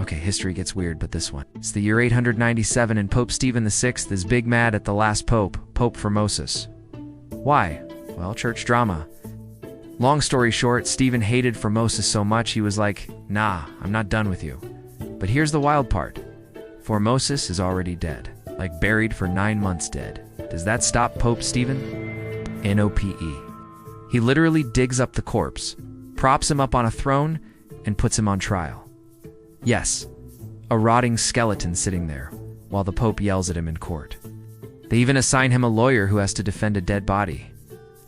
Okay, history gets weird, but this one. It's the year 897 and Pope Stephen VI is big mad at the last pope, Pope Formosus. Why? Well, church drama. Long story short, Stephen hated Formosus so much he was like, nah, I'm not done with you. But here's the wild part. Formosus is already dead, like buried for 9 months dead. Does that stop Pope Stephen? NOPE. He literally digs up the corpse, props him up on a throne, and puts him on trial. Yes, a rotting skeleton sitting there, while the Pope yells at him in court. They even assign him a lawyer who has to defend a dead body.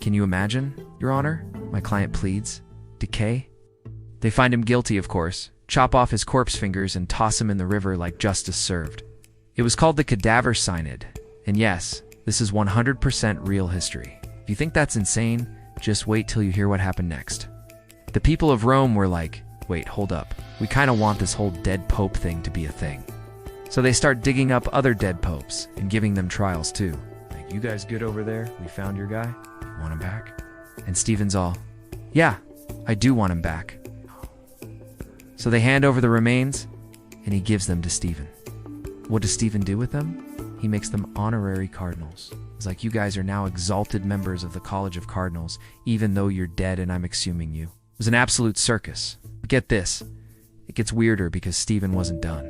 Can you imagine, Your Honor? My client pleads. Decay? They find him guilty, of course, chop off his corpse fingers and toss him in the river like justice served. It was called the Cadaver Synod, and yes, this is 100% real history. If you think that's insane, just wait till you hear what happened next. The people of Rome were like, wait, hold up. We kind of want this whole dead pope thing to be a thing. So they start digging up other dead popes and giving them trials too. Like, you guys good over there? We found your guy. Want him back? And Stephen's all, yeah, I do want him back. So they hand over the remains and he gives them to Stephen. What does Stephen do with them? He makes them honorary cardinals. It's like, you guys are now exalted members of the College of Cardinals, even though you're dead and I'm exhuming you. It was an absolute circus. But get this, it gets weirder because Stephen wasn't done.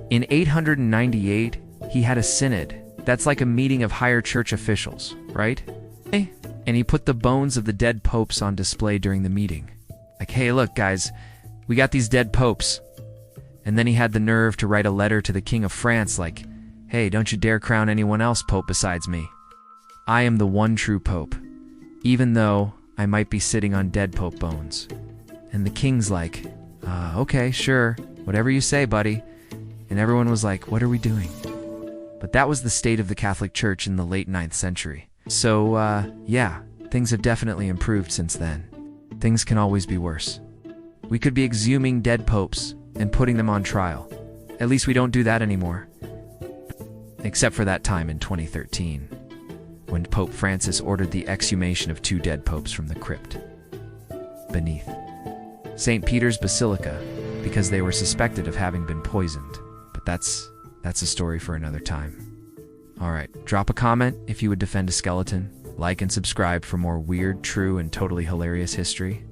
In 898, he had a synod. That's like a meeting of higher church officials, right? And he put the bones of the dead popes on display during the meeting. Like, hey, look, guys, we got these dead popes. And then he had the nerve to write a letter to the King of France like, hey, don't you dare crown anyone else pope besides me. I am the one true pope, even though I might be sitting on dead pope bones. And the king's like, okay, sure, whatever you say, buddy. And everyone was like, what are we doing? But that was the state of the Catholic Church in the late 9th century. So, yeah, things have definitely improved since then. Things can always be worse. We could be exhuming dead popes and putting them on trial. At least we don't do that anymore. Except for that time in 2013, when Pope Francis ordered the exhumation of 2 dead popes from the crypt beneath St. Peter's Basilica because they were suspected of having been poisoned. But that's a story for another time. Alright, drop a comment if you would defend a skeleton, like and subscribe for more weird, true, and totally hilarious history.